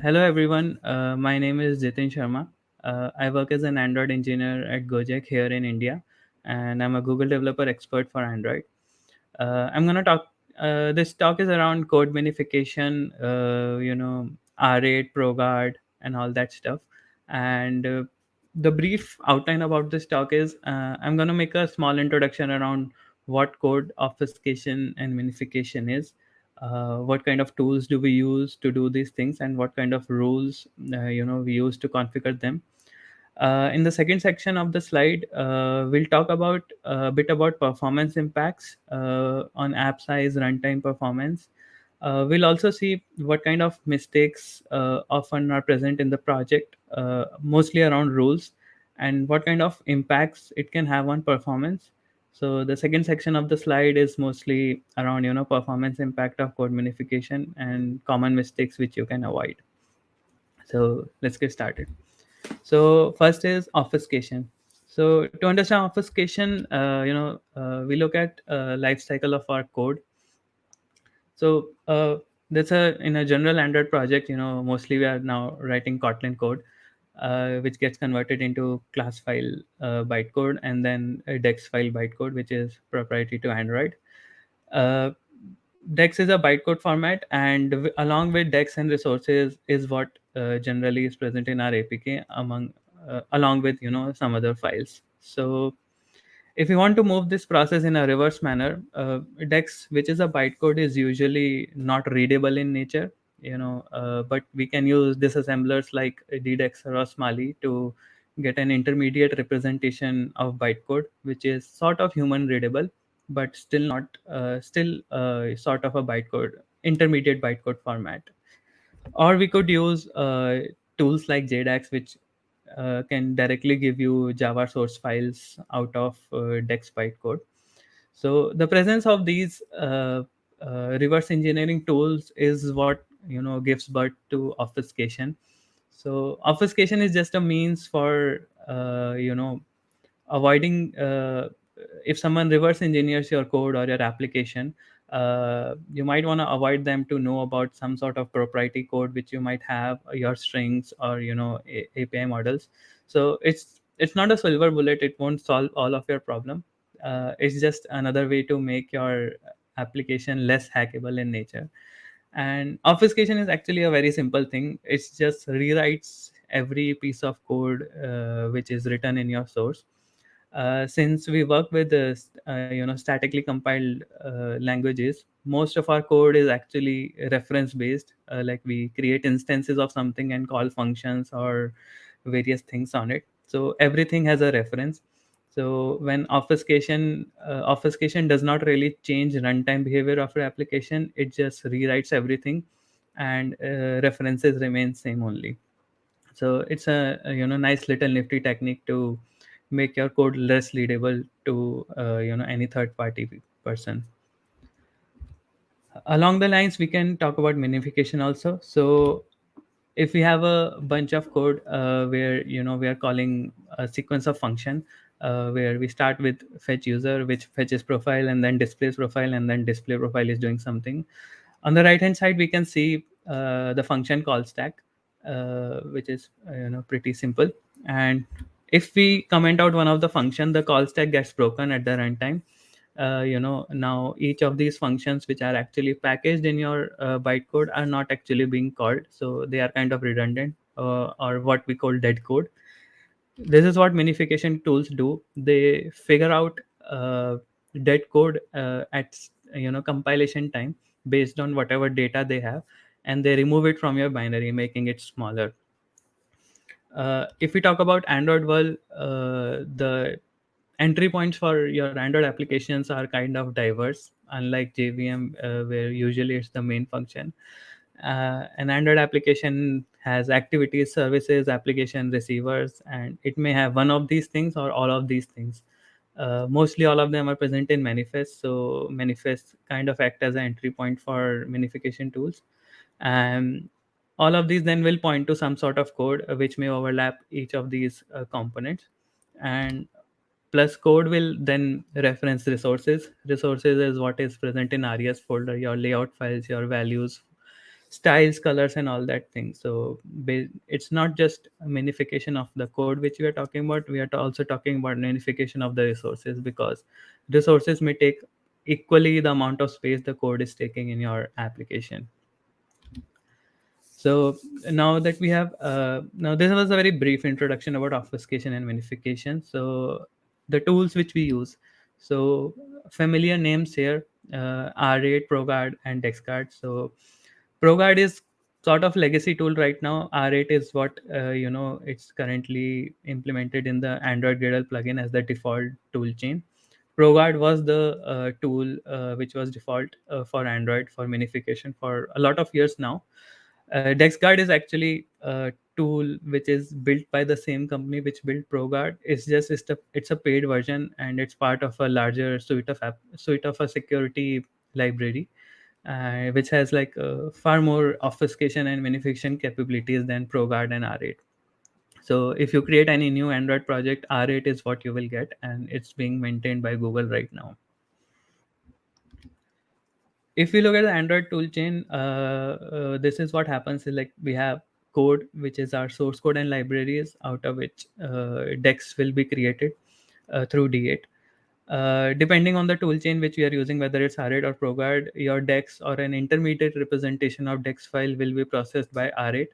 Hello everyone, my name is Jitin Sharma. I work as an Android engineer at Gojek here in India, and I'm a Google developer expert for Android. I'm gonna talk. This talk is around code minification, R8, ProGuard, and all that stuff. And the brief outline about this talk is I'm gonna make a small introduction around what code obfuscation and minification is, what kind of tools do we use to do these things, and what kind of rules we use to configure them. In the second section of the slide, we'll talk about a bit about performance impacts on app size, runtime performance. We'll also see what kind of mistakes often are present in the project, mostly around rules, and what kind of impacts it can have on performance. So the second section of the slide is mostly around performance impact of code minification and common mistakes which you can avoid. So let's get started. So first is obfuscation. So to understand obfuscation, we look at life cycle of our code. So that's a in a general Android project. Mostly we are now writing Kotlin code, which gets converted into class file bytecode and then a Dex file bytecode, which is proprietary to Android. Uh, Dex is a bytecode format, and along with Dex and resources is what generally is present in our APK along with some other files. So if you want to move this process in a reverse manner, Dex, which is a bytecode, is usually not readable in nature. But we can use disassemblers like DDEX or Smali to get an intermediate representation of bytecode, which is sort of human readable, but still not still sort of a bytecode intermediate bytecode format. Or we could use tools like JDAX, which can directly give you Java source files out of Dex bytecode. So the presence of these reverse engineering tools is what gives birth to obfuscation. So obfuscation is just a means for avoiding if someone reverse engineers your code or your application. You might want to avoid them to know about some sort of proprietary code which you might have, your strings or API models. So it's not a silver bullet. It won't solve all of your problem. It's just another way to make your application less hackable in nature. And obfuscation is actually a very simple thing. It's just rewrites every piece of code which is written in your source. Since we work with statically compiled languages, most of our code is actually reference based. Like we create instances of something and call functions or various things on it. So everything has a reference. So when obfuscation does not really change runtime behavior of your application, it just rewrites everything, and references remain same only. So it's a nice little nifty technique to make your code less readable to any third party person. Along the lines, we can talk about minification also. So if we have a bunch of code where we are calling a sequence of function, where we start with fetch user, which fetches profile and then displays profile, and then display profile is doing something. On the right hand side we can see the function call stack, which is pretty simple. And if we comment out one of the function, the call stack gets broken at the runtime. Now each of these functions which are actually packaged in your bytecode are not actually being called, so they are kind of redundant, or what we call dead code. This is what minification tools do. They figure out dead code at compilation time based on whatever data they have, and they remove it from your binary, making it smaller. If we talk about Android world, the entry points for your Android applications are kind of diverse, unlike JVM, where usually it's the main function. An Android application has activities, services, application, receivers, and it may have one of these things or all of these things. Mostly all of them are present in manifest, so manifest kind of act as an entry point for minification tools. And all of these then will point to some sort of code which may overlap each of these components. And plus code will then reference resources. Resources is what is present in res folder, your layout files, your values, styles, colors, and all that thing. So it's not just a minification of the code which we are talking about. We are also talking about minification of the resources, because resources may take equally the amount of space the code is taking in your application. So now that we have, now this was a very brief introduction about obfuscation and minification. So the tools which we use, so familiar names here, R8, ProGuard, and DexGuard. So ProGuard is sort of legacy tool right now. R8 is what, it's currently implemented in the Android Gradle plugin as the default tool chain. ProGuard was the tool which was default for Android for minification for a lot of years now. DexGuard is actually a tool which is built by the same company which built ProGuard. It's a paid version, and it's part of a larger suite of a security library, which has like far more obfuscation and minification capabilities than ProGuard and R8. So if you create any new Android project, R8 is what you will get, and it's being maintained by Google right now. If we look at the Android toolchain, this is what happens is like we have code, which is our source code and libraries, out of which Dex will be created through D8. Depending on the toolchain which we are using, whether it's R8 or ProGuard, your Dex or an intermediate representation of Dex file will be processed by R8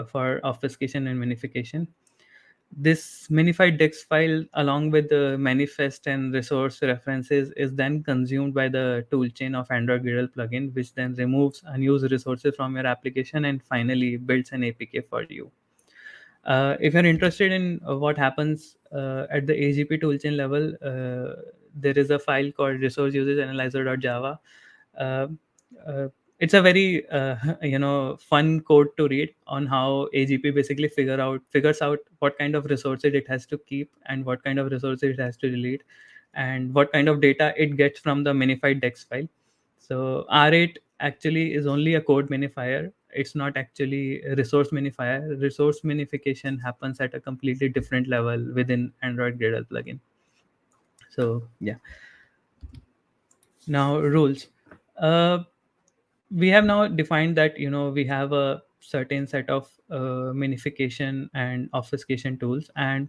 for obfuscation and minification. This minified Dex file, along with the manifest and resource references, is then consumed by the toolchain of Android Gradle plugin, which then removes unused resources from your application and finally builds an APK for you. If you're interested in what happens at the AGP toolchain level, there is a file called resource usage analyzer.java. Uh, uh, it's a very fun code to read on how AGP basically figures out what kind of resources it has to keep and what kind of resources it has to delete, and what kind of data it gets from the minified Dex file. So R8 actually is only a code minifier. It's not actually a resource minifier. Resource minification happens at a completely different level within Android Gradle plugin. So yeah. Now rules. Uh, we have now defined that we have a certain set of minification and obfuscation tools, and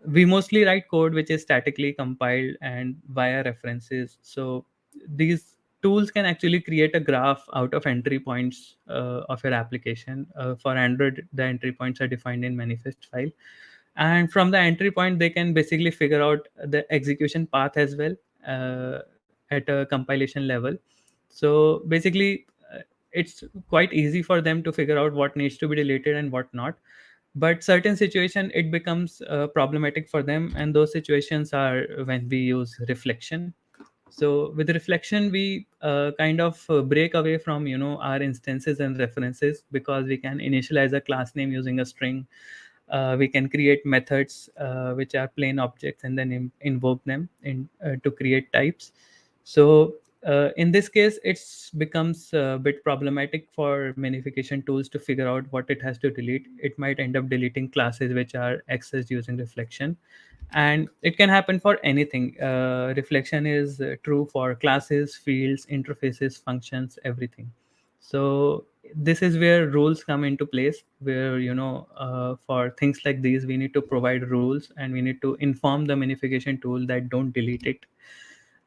we mostly write code which is statically compiled and via references. So these tools can actually create a graph out of entry points of your application. For Android, the entry points are defined in manifest file, and from the entry point they can basically figure out the execution path as well at a compilation level. So basically, it's quite easy for them to figure out what needs to be deleted and what not. But certain situation it becomes problematic for them, and those situations are when we use reflection. So with reflection, we kind of break away from our instances and references, because we can initialize a class name using a string. We can create methods which are plain objects and then invoke them to create types. So in this case, it's becomes a bit problematic for minification tools to figure out what it has to delete. It might end up deleting classes which are accessed using reflection, and it can happen for anything. Reflection is true for classes, fields, interfaces, functions, everything. So this is where rules come into place, where for things like these we need to provide rules, and we need to inform the minification tool that don't delete it.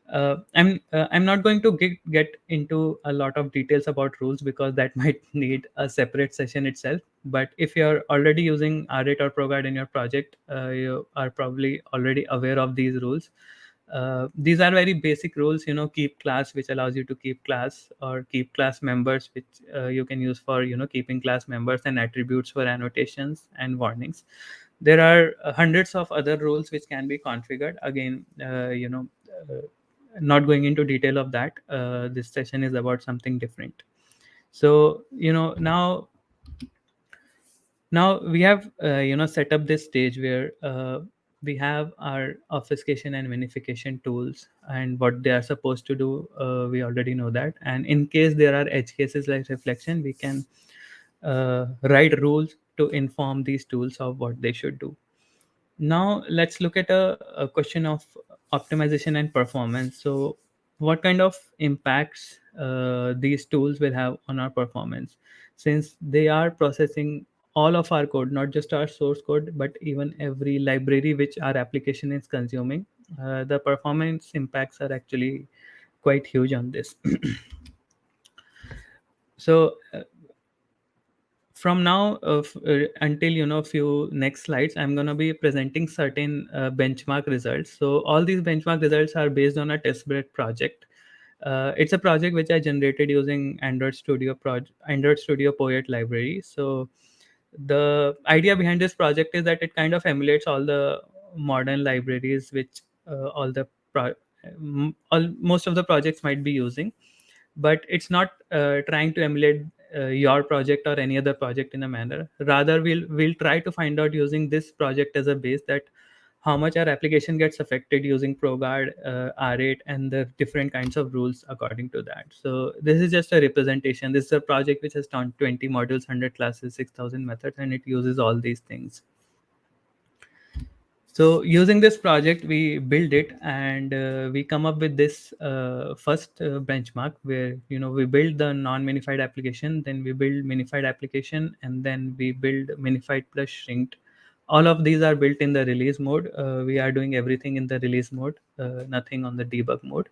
I'm not going to get into a lot of details about rules, because that might need a separate session itself. But if you're already using R8 or ProGuard in your project, you are probably already aware of these rules. These are very basic rules. Keep class, which allows you to keep class, or keep class members, which you can use for keeping class members, and attributes for annotations and warnings. There are hundreds of other rules which can be configured. Again, not going into detail of that. This session is about something different. So now we have set up this stage where we have our obfuscation and minification tools and what they are supposed to do. We already know that, and in case there are edge cases like reflection, we can write rules to inform these tools of what they should do. Now let's look at a question of optimization and performance. So what kind of impacts these tools will have on our performance, since they are processing all of our code, not just our source code but even every library which our application is consuming. The performance impacts are actually quite huge on this. So from now until few next slides, I'm going to be presenting certain benchmark results. So all these benchmark results are based on a testbed project. It's a project which I generated using Android Studio Poet library. So the idea behind this project is that it kind of emulates all the modern libraries which all the most of the projects might be using, but it's not trying to emulate your project or any other project in a manner. Rather, we'll try to find out using this project as a base that how much our application gets affected using ProGuard, R8, and the different kinds of rules according to that. So this is just a representation. This is a project which has done 20 modules, 100 classes, 6,000 methods, and it uses all these things. So using this project, we build it, and we come up with this first benchmark where we build the non-minified application, then we build minified application, and then we build minified plus shrinked. All of these are built in the release mode. We are doing everything in the release mode, nothing on the debug mode.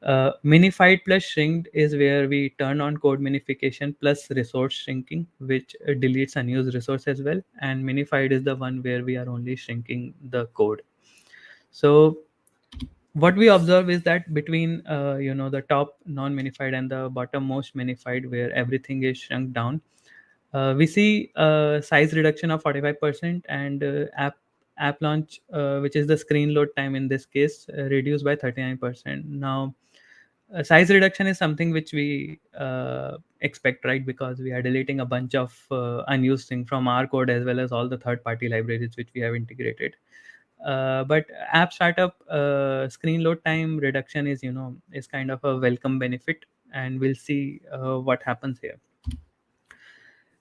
Minified plus shrinked is where we turn on code minification plus resource shrinking, which deletes unused resource as well. And minified is the one where we are only shrinking the code. So what we observe is that between the top non-minified and the bottom most minified, where everything is shrunk down, we see size reduction of 45%, and app launch, which is the screen load time in this case, reduced by 39%. Now size reduction is something which we expect, right? Because we are deleting a bunch of unused thing from our code as well as all the third party libraries which we have integrated. But app startup screen load time reduction is kind of a welcome benefit, and we'll see what happens here.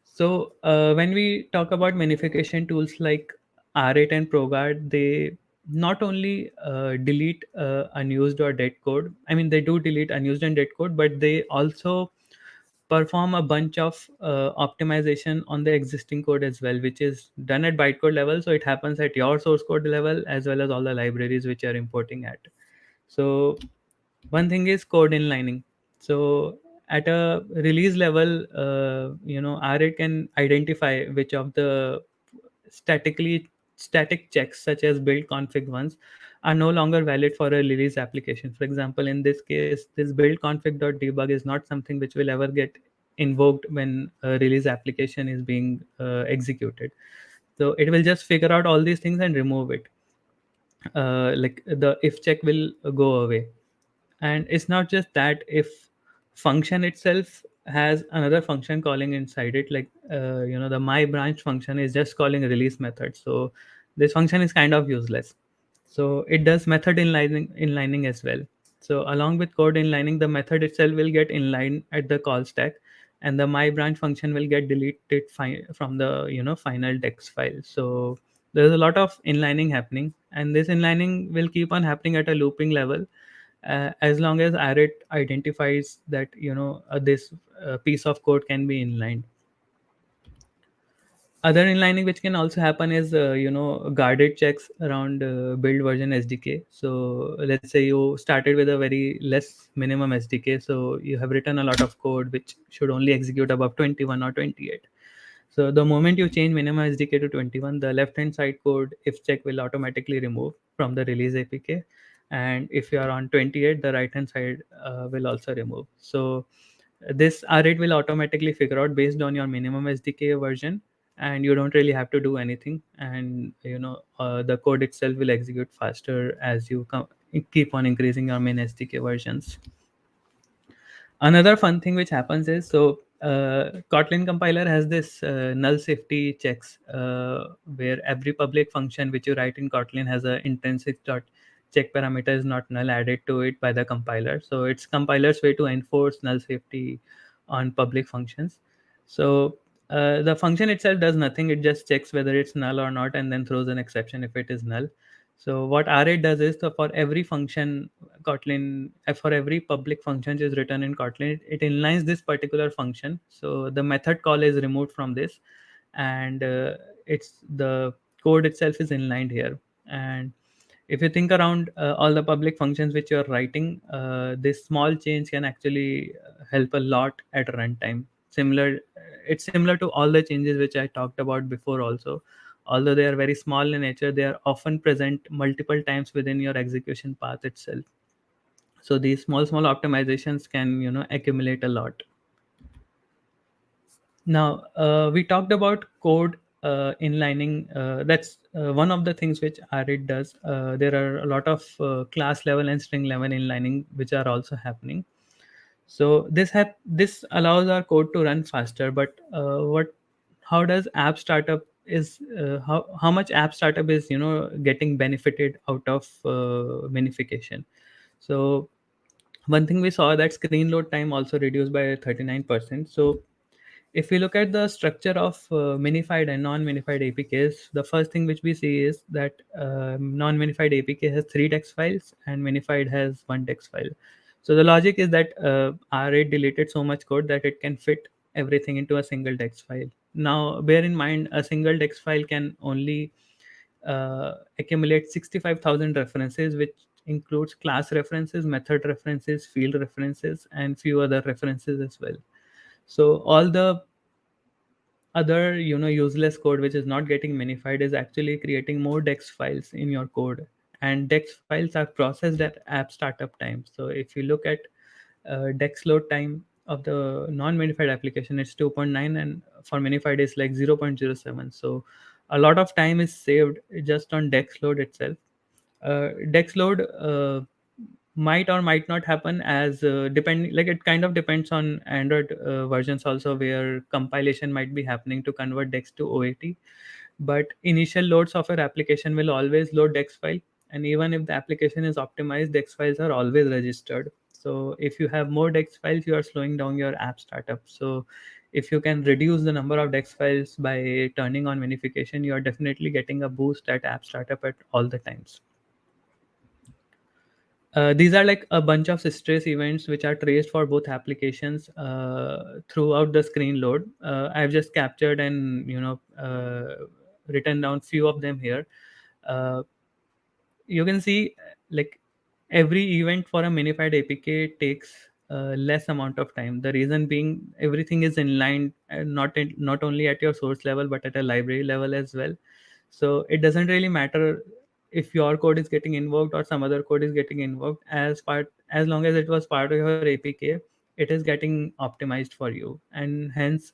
So when we talk about minification tools like R8 and ProGuard, they not only delete unused or dead code. I mean, they do delete unused and dead code, but they also perform a bunch of optimization on the existing code as well, which is done at bytecode level. So it happens at your source code level as well as all the libraries which are importing at. So one thing is code inlining. So at a release level, R8 can identify which of the static checks, such as build config ones, are no longer valid for a release application. For example, in this case, this build config.debug is not something which will ever get invoked when a release application is being executed. So it will just figure out all these things and remove it. Like the if check will go away. And it's not just that, if function itself has another function calling inside it, like the my branch function is just calling release method, so this function is kind of useless. So it does method inlining as well. So along with code inlining, the method itself will get inlined at the call stack, and the my branch function will get deleted from the final text file. So there's a lot of inlining happening, and this inlining will keep on happening at a looping level, as long as R8 identifies that this piece of code can be inlined. Other inlining which can also happen is guarded checks around build version SDK. So let's say you started with a very less minimum SDK, so you have written a lot of code which should only execute above 21 or 28. So the moment you change minimum SDK to 21, the left hand side code if check will automatically remove from the release APK, and if you are on 28, the right hand side will also remove. So this R8 will automatically figure out based on your minimum SDK version, and you don't really have to do anything. And the code itself will execute faster as you keep on increasing your main SDK versions. Another fun thing which happens is, so Kotlin compiler has this null safety checks, where every public function which you write in Kotlin has a intrinsic dot check parameter is not null added to it by the compiler. So it's compiler's way to enforce null safety on public functions. So the function itself does nothing. It just checks whether it's null or not, and then throws an exception if it is null. So what R8 does is, so for every function Kotlin, for every public function is written in Kotlin, it inlines this particular function. So the method call is removed from this, and it's the code itself is inlined here. And if you think around all the public functions which you're writing, this small change can actually help a lot at runtime. It's similar to all the changes which I talked about before also. Although they are very small in nature, they are often present multiple times within your execution path itself. So these small optimizations can, accumulate a lot. Now, we talked about code inlining. That's one of the things which RIT does. There are a lot of class level and string level inlining which are also happening. So this allows our code to run faster. But how does app startup is how much app startup is getting benefited out of minification? So one thing we saw that screen load time also reduced by 39%. So if we look at the structure of minified and non-minified APKs, the first thing which we see is that non-minified APK has 3 text files and minified has 1 text file. So the logic is that R8 deleted so much code that it can fit everything into a single text file. Now, bear in mind, a single text file can only accumulate 65,000 references, which includes class references, method references, field references, and few other references as well. So all the other useless code which is not getting minified is actually creating more dex files in your code, and dex files are processed at app startup time. So if you look at dex load time of the non-minified application, it's 2.9, and for minified is like 0.07. So a lot of time is saved just on dex load itself. Dex load might or might not happen as depending, like it kind of depends on Android versions also, where compilation might be happening to convert dex to OAT. But initial loads of your application will always load dex file, and even if the application is optimized, dex files are always registered. So if you have more dex files, you are slowing down your app startup. So if you can reduce the number of dex files by turning on minification, you are definitely getting a boost at app startup at all the times. These are like a bunch of stress events which are traced for both applications throughout the screen load. I've just captured and written down few of them here. Uh, you can see like every event for a minified APK takes less amount of time. The reason being everything is in line, not only at your source level but at a library level as well. So it doesn't really matter if your code is getting invoked or some other code is getting invoked, as long as it was part of your APK, it is getting optimized for you. And hence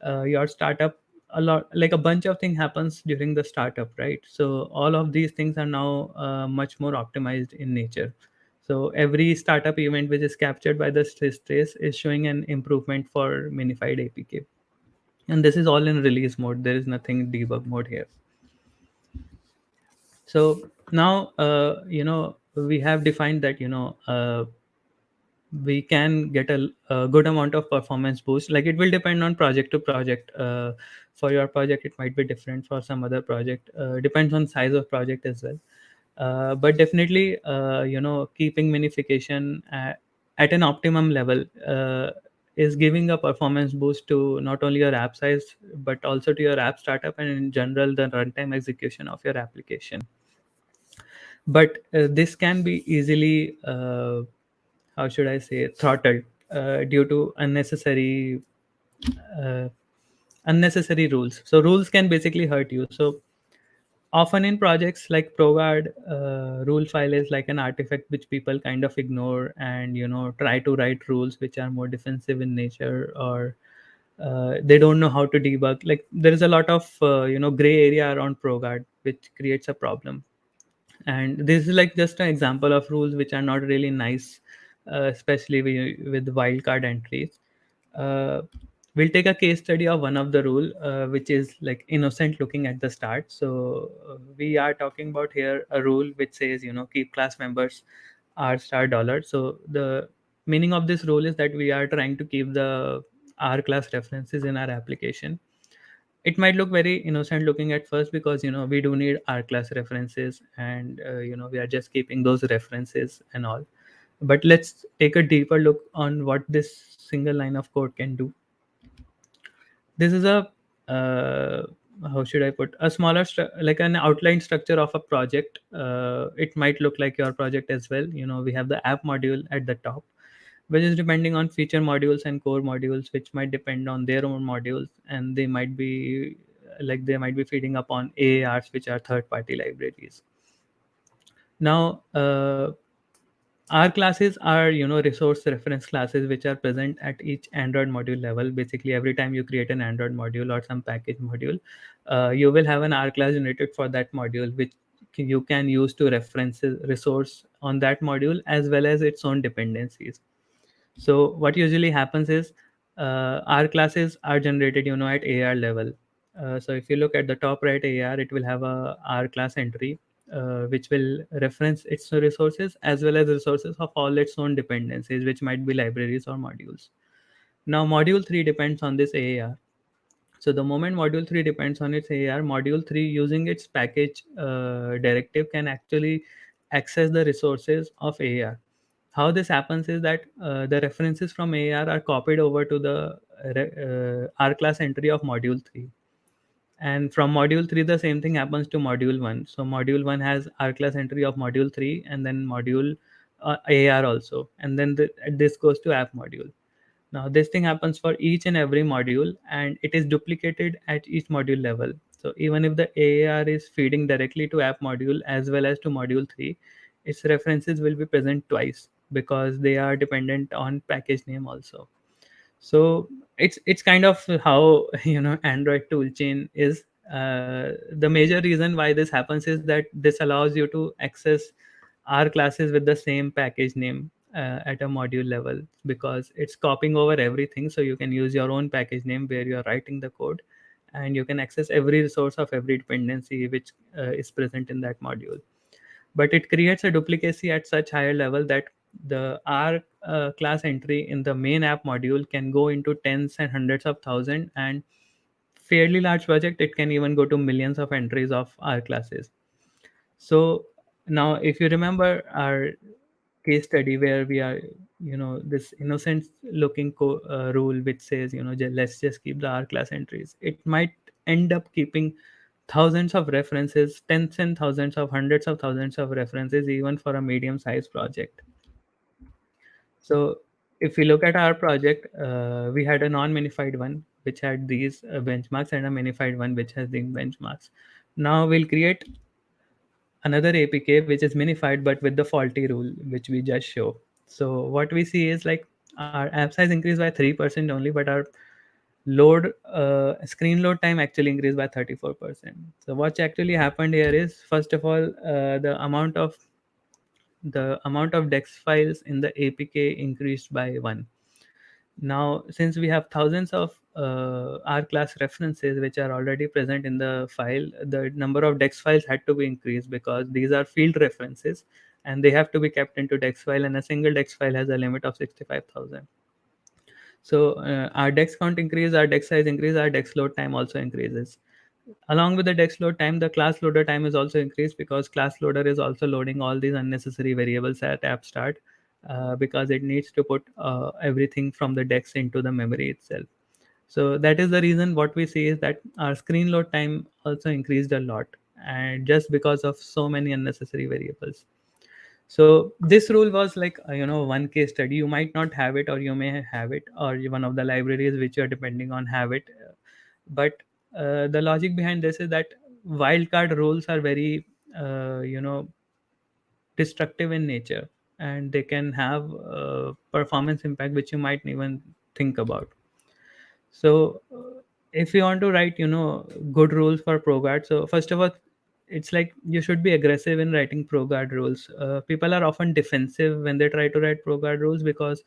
your startup, a lot, like a bunch of things happens during the startup, right? So all of these things are now much more optimized in nature. So every startup event which is captured by the stress trace is showing an improvement for minified APK, and this is all in release mode. There is nothing debug mode here. So now we have defined that we can get a good amount of performance boost. Like it will depend on project to project. For your project it might be different, for some other project depends on size of project as well. But definitely keeping minification at an optimum level is giving a performance boost to not only your app size but also to your app startup and in general the runtime execution of your application. But this can be easily how should I say, throttled due to uh, unnecessary rules. So rules can basically hurt you. So often in projects like ProGuard, rule file is like an artifact which people kind of ignore and try to write rules which are more defensive in nature, or they don't know how to debug. Like there is a lot of gray area around ProGuard which creates a problem. And this is like just an example of rules which are not really nice, especially with wildcard entries. uh, we'll take a case study of one of the rule which is like innocent looking at the start. So we are talking about here a rule which says keep class members r star dollar. So the meaning of this rule is that we are trying to keep the r class references in our application. It might look very innocent looking at first because we do need our class references, and we are just keeping those references and all. But let's take a deeper look on what this single line of code can do. This is a how should I put, a smaller like an outline structure of a project. It might look like your project as well. We have the app module at the top, which is depending on feature modules and core modules, which might depend on their own modules, and they might be feeding upon AARs, which are third party libraries. Now, our classes are resource reference classes, which are present at each Android module level. Basically, every time you create an Android module or some package module, you will have an R class generated for that module, which you can use to reference resource on that module as well as its own dependencies. So what usually happens is, R classes are generated at AR level. So if you look at the top right AR, it will have a R class entry, which will reference its resources as well as resources of all its own dependencies, which might be libraries or modules. Now module 3 depends on this AR. So the moment module 3 depends on its AR, module 3 using its package directive can actually access the resources of AR. How this happens is that the references from AR are copied over to the R class entry of module 3. And from module 3, the same thing happens to module 1. So module 1 has R class entry of module 3, and then module AR also. And then this goes to app module. Now, this thing happens for each and every module, and it is duplicated at each module level. So even if the AAR is feeding directly to app module as well as to module 3, its references will be present twice because they are dependent on package name also. So it's kind of how Android toolchain is. The major reason why this happens is that this allows you to access R classes with the same package name at a module level, because it's copying over everything. So you can use your own package name where you're writing the code, and you can access every resource of every dependency which is present in that module. But it creates a duplicacy at such higher level that the R class entry in the main app module can go into tens and hundreds of thousands, and fairly large project, it can even go to millions of entries of R classes. So now, if you remember our case study where we are, this innocent looking rule which says, let's just keep the R class entries, it might end up keeping thousands of references, tens and thousands of hundreds of thousands of references, even for a medium sized project. So if we look at our project, we had a non-minified one which had these benchmarks, and a minified one which has these benchmarks. Now we'll create another APK which is minified but with the faulty rule which we just show. So what we see is, like, our app size increased by 3% only, but our screen load time actually increased by 34%. So what actually happened here is, first of all, the amount of dex files in the APK increased by 1. Now, since we have thousands of R class references which are already present in the file, the number of dex files had to be increased, because these are field references and they have to be kept into dex file, and a single dex file has a limit of 65,000. So our dex count increase, our dex size increase, our dex load time also increases. Along with the dex load time, the class loader time is also increased, because class loader is also loading all these unnecessary variables at app start, because it needs to put everything from the dex into the memory itself. So that is the reason what we see is that our screen load time also increased a lot, and just because of so many unnecessary variables. So this rule was like, one case study. You might not have it, or you may have it, or one of the libraries which you're depending on have it. But the logic behind this is that wildcard rules are very destructive in nature, and they can have performance impact which you might even think about. So if you want to write good rules for ProGuard, so first of all, it's like you should be aggressive in writing ProGuard rules. People are often defensive when they try to write ProGuard rules, because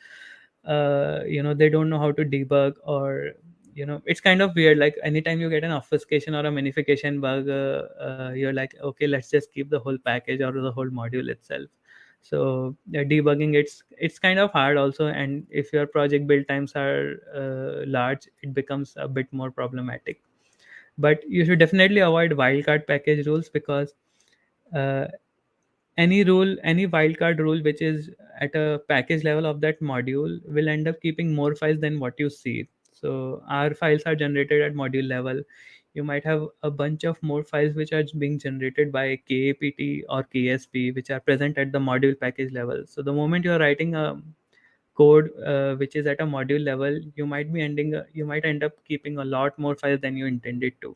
they don't know how to debug, or it's kind of weird. Like, anytime you get an obfuscation or a minification bug, you're like, okay, let's just keep the whole package or the whole module itself. So debugging, it's kind of hard also, and if your project build times are large, it becomes a bit more problematic. But you should definitely avoid wildcard package rules, because uh, any wildcard rule which is at a package level of that module will end up keeping more files than what you see. So our files are generated at module level. You might have a bunch of more files which are being generated by KAPT or KSP, which are present at the module package level. So the moment you're writing a code which is at a module level, you might end up keeping a lot more files than you intended to.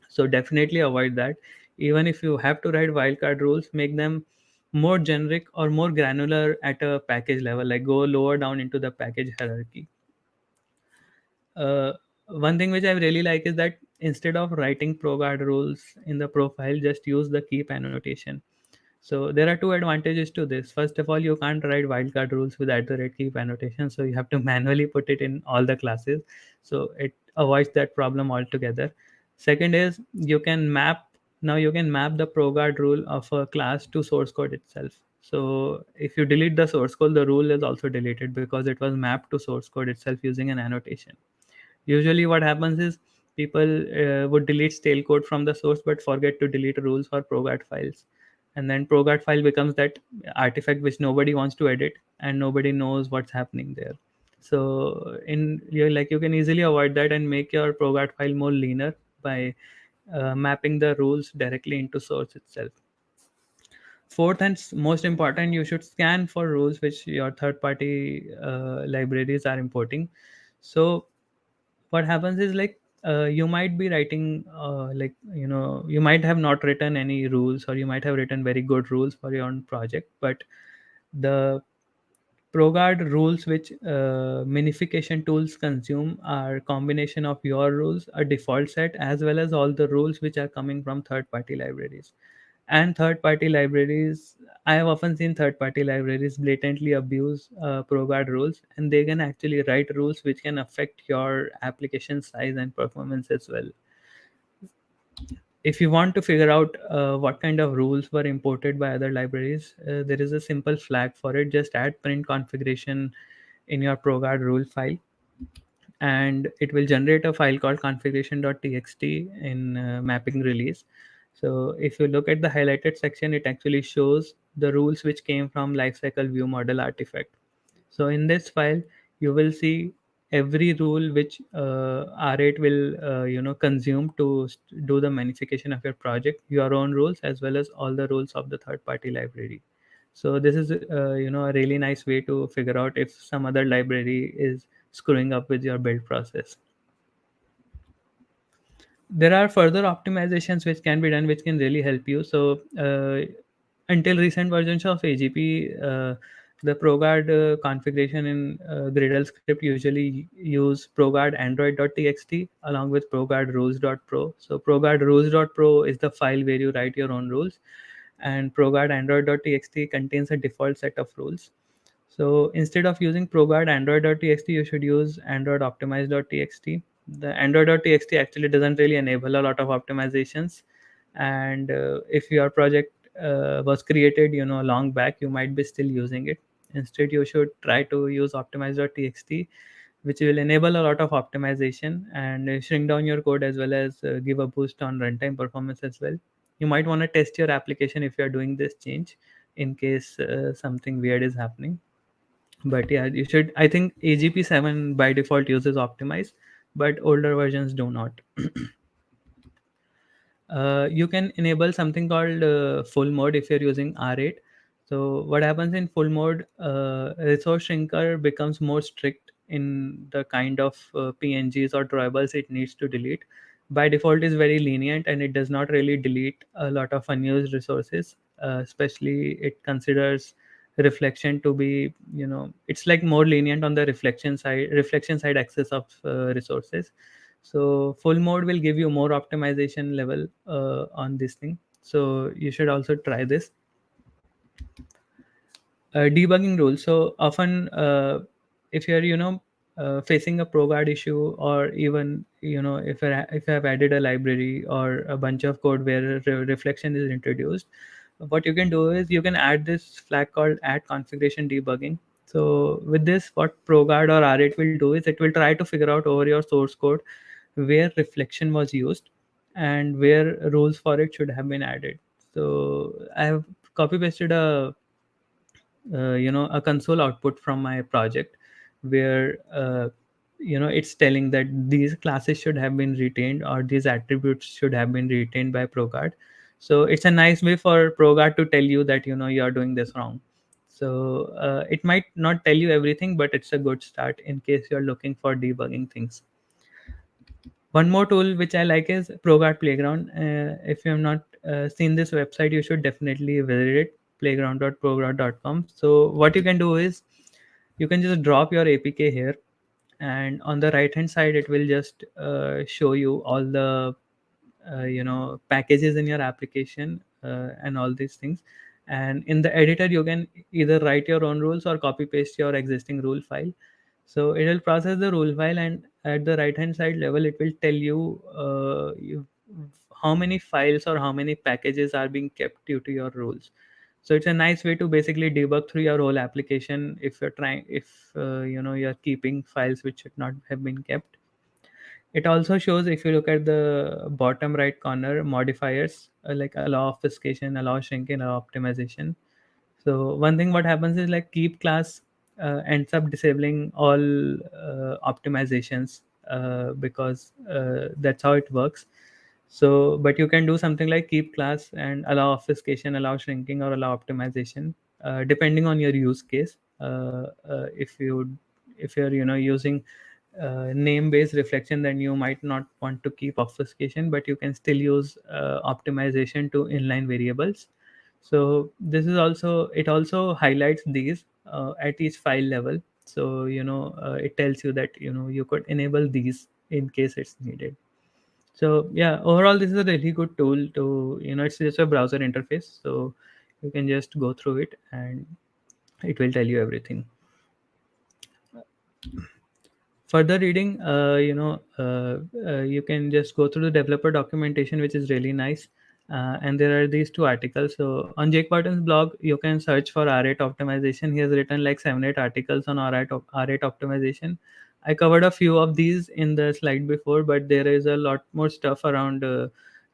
So definitely avoid that. Even if you have to write wildcard rules, make them more generic or more granular at a package level, like go lower down into the package hierarchy. uh, One thing which I really like is that instead of writing ProGuard rules in the profile, just use the keep annotation. So there are two advantages to this. First of all, you can't write wildcard rules with @keep annotation, so you have to manually put it in all the classes. So it avoids that problem altogether. Second is you can map the ProGuard rule of a class to source code itself. So if you delete the source code, the rule is also deleted because it was mapped to source code itself using an annotation. Usually what happens is people would delete stale code from the source but forget to delete rules or ProGuard files, and then ProGuard file becomes that artifact which nobody wants to edit and nobody knows what's happening there. So you can easily avoid that and make your ProGuard file more leaner by mapping the rules directly into source itself. Fourth and most important, you should scan for rules which your third party libraries are importing. So what happens is, like, you might be writing you might have not written any rules, or you might have written very good rules for your own project, but the ProGuard rules which minification tools consume are combination of your rules, a default set, as well as all the rules which are coming from third party libraries. And third party libraries, I have often seen third party libraries blatantly abuse ProGuard rules, and they can actually write rules which can affect your application size and performance as well. If you want to figure out what kind of rules were imported by other libraries, there is a simple flag for it. Just add print configuration in your ProGuard rule file, and it will generate a file called configuration.txt in mapping release. So if you look at the highlighted section, it actually shows the rules which came from lifecycle view model artifact. So in this file, you will see every rule which R8 will consume to do the magnification of your project, your own rules, as well as all the rules of the third party library. So this is a really nice way to figure out if some other library is screwing up with your build process. There are further optimizations which can be done, which can really help you. So until recent versions of AGP, the ProGuard configuration in Gradle script usually use ProGuard Android.txt along with ProGuard rules.pro. So ProGuard rules.pro is the file where you write your own rules, and ProGuard Android.txt contains a default set of rules. So instead of using ProGuard Android.txt, you should use Android Optimize.txt. The Android.txt actually doesn't really enable a lot of optimizations, and if your project was created, long back, you might be still using it. Instead, you should try to use Optimize.txt, which will enable a lot of optimization and shrink down your code, as well as give a boost on runtime performance as well. You might want to test your application if you are doing this change in case something weird is happening. But yeah, you should. I think AGP 7 by default uses Optimize, but older versions do not. You can enable something called full mode if you're using R8. So what happens in full mode, resource shrinker becomes more strict in the kind of PNGs or drawables it needs to delete. By default is very lenient, and it does not really delete a lot of unused resources. Especially it considers reflection to be, it's like more lenient on the reflection side access of resources. So full mode will give you more optimization level on this thing. So you should also try this. Debugging rules. So often, if you're facing a ProGuard issue, or even if I have added a library or a bunch of code where reflection is introduced, what you can do is you can add this flag called add configuration debugging. So with this, what ProGuard or R8 will do is it will try to figure out over your source code where reflection was used and where rules for it should have been added. So I have copy pasted a a console output from my project, where it's telling that these classes should have been retained, or these attributes should have been retained by ProGuard. So it's a nice way for ProGuard to tell you that you're doing this wrong. So it might not tell you everything, but it's a good start in case you're looking for debugging things. One more tool which I like is ProGuard Playground. If you have not seen this website, you should definitely visit it, playground.proguard.com. So what you can do is you can just drop your APK here, and on the right hand side, it will just show you all the packages in your application, and all these things. And in the editor, you can either write your own rules or copy paste your existing rule file. So it will process the rule file, and at the right hand side level, it will tell you, how many files or how many packages are being kept due to your rules. So it's a nice way to basically debug through your whole application if you're trying, if you're keeping files which should not have been kept. It also shows, if you look at the bottom right corner, modifiers, like allow obfuscation, allow shrinking, allow optimization. So one thing what happens is, like, keep class ends up disabling all optimizations, because that's how it works. So but you can do something like keep class and allow obfuscation, allow shrinking, or allow optimization, depending on your use case. If you're using name based reflection, then you might not want to keep obfuscation, but you can still use optimization to inline variables. So this is also, it also highlights these at each file level. So it tells you that you could enable these in case it's needed. So yeah, overall this is a really good tool to, it's just a browser interface, so you can just go through it and it will tell you everything. Further reading, you can just go through the developer documentation, which is really nice. And there are these two articles. So on Jake Barton's blog, you can search for R8 optimization. He has written like 7 8 articles on R8 optimization. I covered a few of these in the slide before, but there is a lot more stuff around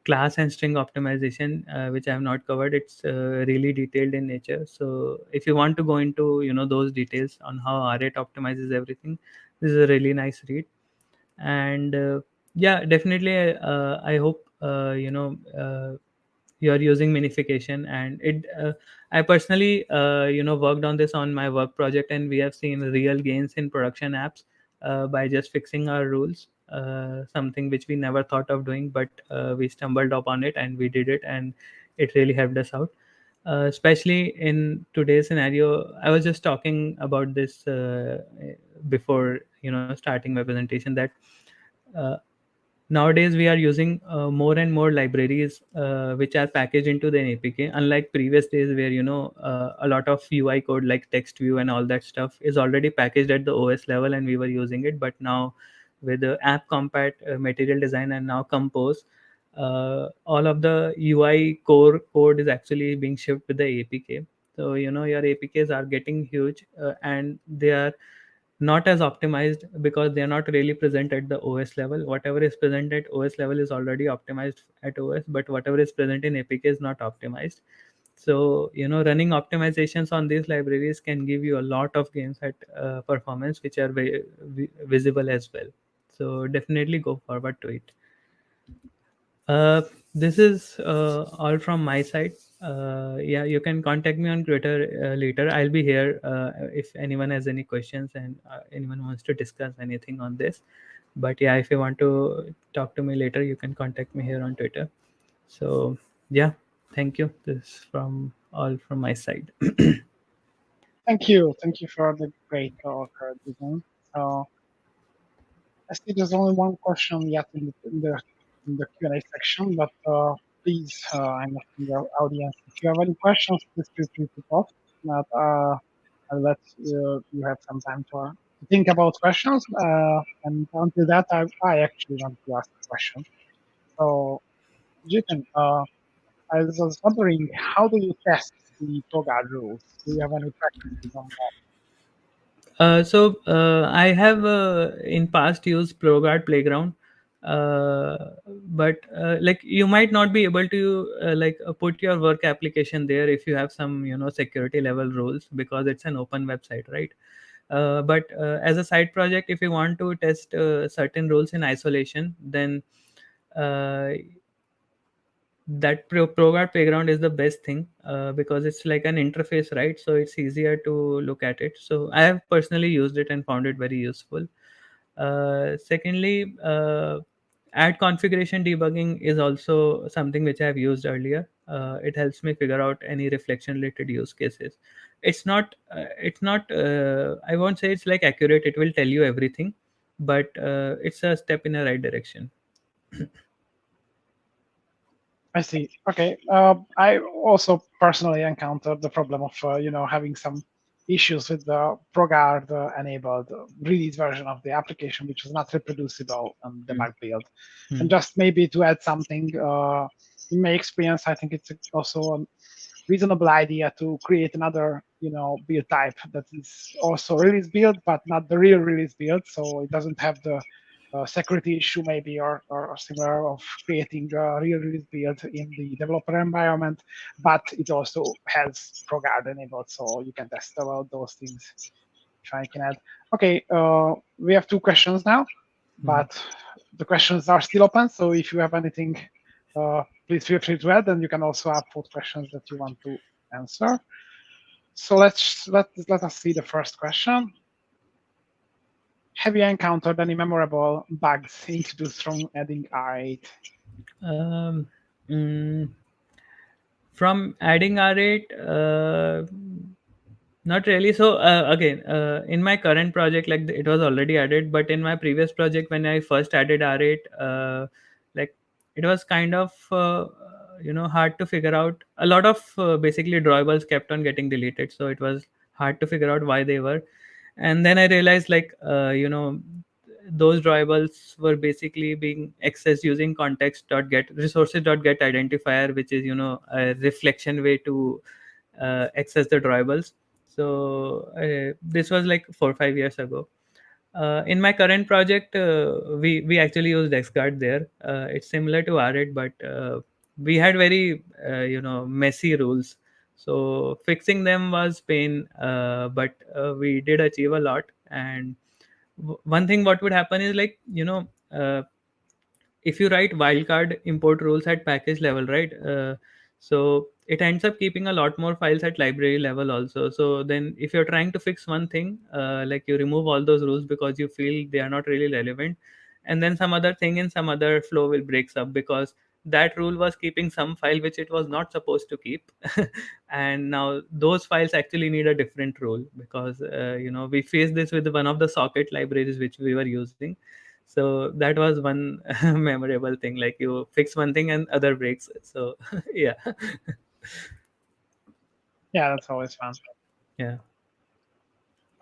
class and string optimization, which I have not covered. It's really detailed in nature. So if you want to go into those details on how R8 optimizes everything, this is a really nice read. And yeah, definitely, I hope you are using minification. And it I personally worked on this on my work project, and we have seen real gains in production apps by just fixing our rules, something which we never thought of doing, but we stumbled upon it and we did it, and it really helped us out, especially in today's scenario. I was just talking about this before starting my presentation, that uh, nowadays we are using more and more libraries which are packaged into the APK, unlike previous days where a lot of UI code like text view and all that stuff is already packaged at the OS level and we were using it. But now with the app compat, material design, and now compose, all of the UI core code is actually being shipped with the APK. So your APKs are getting huge, and they are not as optimized because they are not really present at the OS level. Whatever is present at OS level is already optimized at OS, but whatever is present in APK is not optimized. So running optimizations on these libraries can give you a lot of gains at performance, which are visible as well. So definitely go forward to it. uh, this is all from my side. Yeah, you can contact me on Twitter later. I'll be here if anyone has any questions, and anyone wants to discuss anything on this. But yeah, if you want to talk to me later, you can contact me here on Twitter. So yeah, thank you. This is from all from my side. Thank you for the great talk, Devon. So I see there's only one question yet in the Q&A section, but please, I'm asking the audience, if you have any questions, please feel free to post. But I'll let you have some time to think about questions. And until that, I actually want to ask a question. So, Jitin, I was wondering, how do you test the TOGA rules? Do you have any practices on that? So I have in past used ProGuard Playground. but like you might not be able to put your work application there if you have some security level rules, because it's an open website, right? But as a side project, if you want to test certain rules in isolation, then uh, that ProGuard Playground is the best thing, because it's like an interface, right? So it's easier to look at it. So I have personally used it and found it very useful. Secondly, ad configuration debugging is also something which I have used earlier. It helps me figure out any reflection related use cases. It's not I won't say it's like accurate, it will tell you everything, but it's a step in the right direction. I see. Okay. I also personally encountered the problem of having some issues with the ProGuard enabled release version of the application, which was not reproducible on Hmm. debug build. Hmm. And just maybe to add something, in my experience, I think it's also a reasonable idea to create another build type that is also release build, but not the real release build, so it doesn't have the security issue maybe or similar of creating a real release build in the developer environment, but it also has ProGuard enabled, so you can test about those things if I can add. Okay, we have two questions now, Hmm. but the questions are still open, so if you have anything, please feel free to add, and you can also upvote questions that you want to answer. So let us see the first question. Have you encountered any memorable bugs introduced from adding R8? Um, mm, from adding R8, not really. So again, in my current project, like it was already added, but in my previous project, when I first added R8, like it was kind of hard to figure out. A lot of basically drawables kept on getting deleted, so it was hard to figure out why they were. And then I realized, like those drawables were basically being accessed using context.get resources.get identifier, which is a reflection way to access the drawables. So this was like 4 or 5 years ago. In my current project, we actually use DexGuard there. It's similar to R8, but we had very messy rules. So fixing them was pain, but we did achieve a lot. And one thing what would happen is, like if you write wildcard import rules at package level, right? So it ends up keeping a lot more files at library level also. So then if you're trying to fix one thing, like you remove all those rules because you feel they are not really relevant, and then some other thing in some other flow will breaks up because that rule was keeping some file which it was not supposed to keep. And now those files actually need a different rule, because we faced this with one of the socket libraries which we were using. So that was one memorable thing, like you fix one thing and other breaks. So yeah. Yeah, that's always fun. Yeah.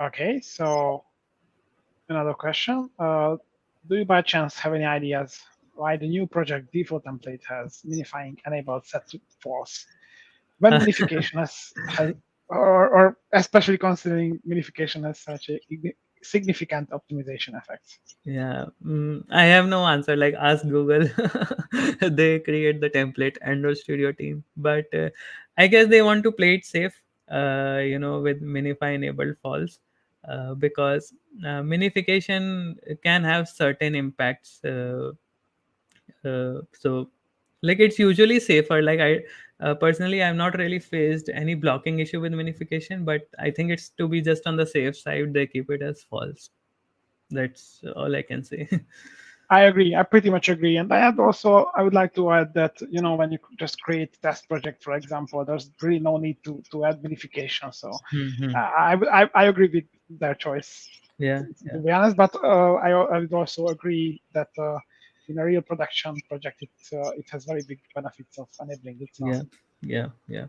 Okay, so another question. Do you by chance have any ideas why the new project default template has minifying enabled set to false when minification has or especially considering minification has such a significant optimization effects? Yeah, I have no answer. Like, ask Google. They create the template, Android Studio team. But I guess they want to play it safe, with minify enabled false, because minification can have certain impacts. So, like, it's usually safer. Like, I personally, I've not really faced any blocking issue with minification, but I think it's to be just on the safe side. They keep it as false. That's all I can say. I agree. I pretty much agree. And I would like to add that, when you just create test project, for example, there's really no need to add minification. So Hmm. I agree with their choice, Yeah, to yeah, be honest. But I would also agree that in a real production project, it has very big benefits of enabling it. So yeah, yeah, yeah.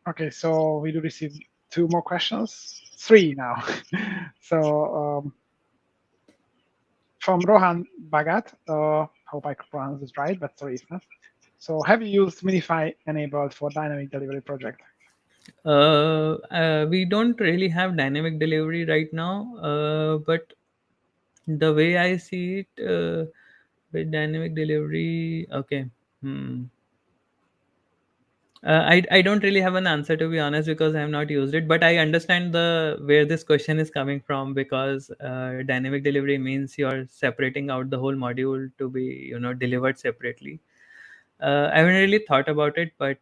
okay, so we do receive two more questions, three now. So from Rohan Bhagat, hope I pronounced this right, but sorry if not. So have you used Minify enabled for dynamic delivery project? We don't really have dynamic delivery right now, but the way I see it, With dynamic delivery, okay. Hmm. I don't really have an answer, to be honest, because I have not used it. But I understand the where this question is coming from, because dynamic delivery means you're separating out the whole module to be, delivered separately. I haven't really thought about it, but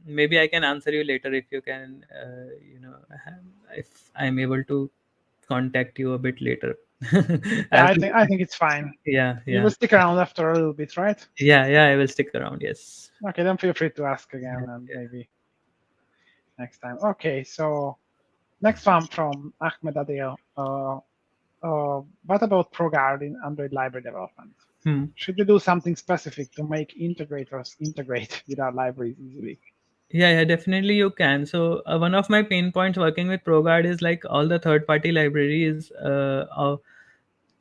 maybe I can answer you later if you can, if I'm able to contact you a bit later. I Yeah, have I to. think I think it's fine. Yeah, You will yeah, stick around after a little bit, right? yeah. I will stick around. Yes. Okay, then feel free to ask again, Yeah, and yeah. maybe next time. Okay, so next one from Ahmed Adil. What about ProGuard in Android library development? Hmm. Should we do something specific to make integrators integrate with our libraries easily? Yeah, definitely you can. So one of my pain points working with ProGuard is like all the third-party libraries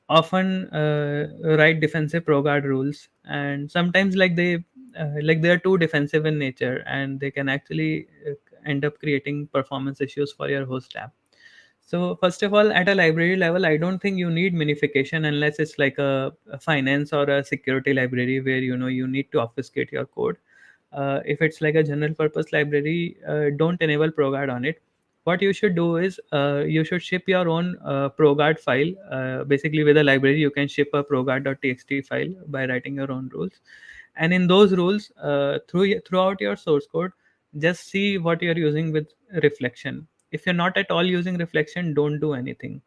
often write defensive ProGuard rules, and sometimes they are too defensive in nature, and they can actually end up creating performance issues for your host app. So first of all, at a library level, I don't think you need minification unless it's like a finance or a security library where you need to obfuscate your code. If it's like a general purpose library, don't enable ProGuard on it. What you should do is you should ship your own ProGuard file. Basically, with a library, you can ship a ProGuard.txt file by writing your own rules, and in those rules, throughout your source code, just see what you're using with reflection. If you're not at all using reflection, don't do anything.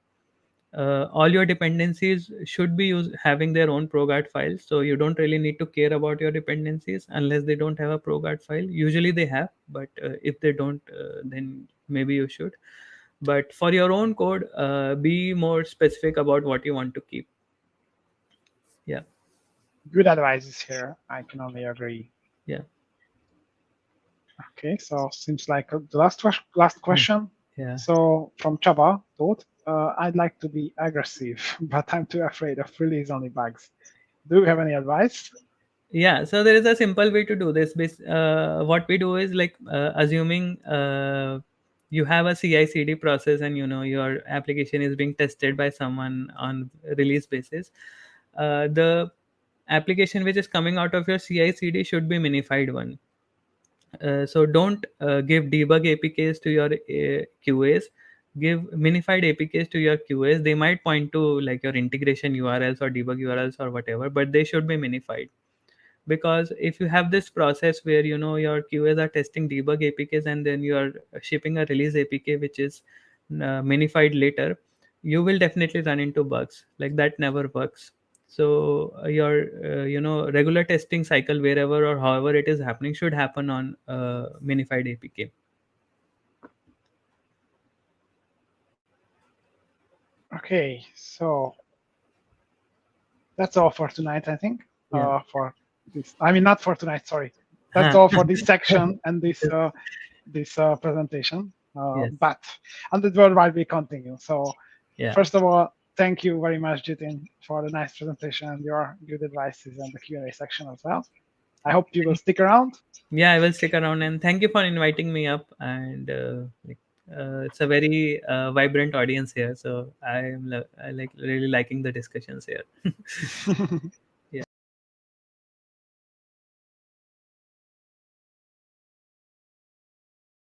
All your dependencies should be having their own ProGuard files, so you don't really need to care about your dependencies unless they don't have a ProGuard file. Usually they have, but if they don't, then maybe you should. But for your own code, be more specific about what you want to keep. Yeah, Good advices here. I can only agree. yeah, Okay, so seems like the last question. yeah. So from Chaba, thought, I'd like to be aggressive, but I'm too afraid of release only bugs. Do you have any advice? Yeah, so there is a simple way to do this. What we do is like assuming you have a CI/CD process, and your application is being tested by someone on release basis. The application which is coming out of your CI/CD should be minified one. So don't give debug APKs to your QAs. Give minified APKs to your QAs. They might point to like your integration URLs or debug URLs or whatever, but they should be minified. Because if you have this process where your QAs are testing debug APKs, and then you are shipping a release APK which is minified later, you will definitely run into bugs. Like that never works. So your regular testing cycle, wherever or however it is happening, should happen on minified APK. Okay, so that's all for tonight, I think. Yeah. For this, I mean, not for tonight. Sorry, that's Huh. all for this section and this presentation. Yes. But on the worldwide, we continue. So Yeah. first of all, thank you very much, Jitin, for the nice presentation and your good advices and the Q&A section as well. I hope you will stick around. Yeah, I will stick around, and thank you for inviting me up. And it's a very vibrant audience here, so I like really liking the discussions here.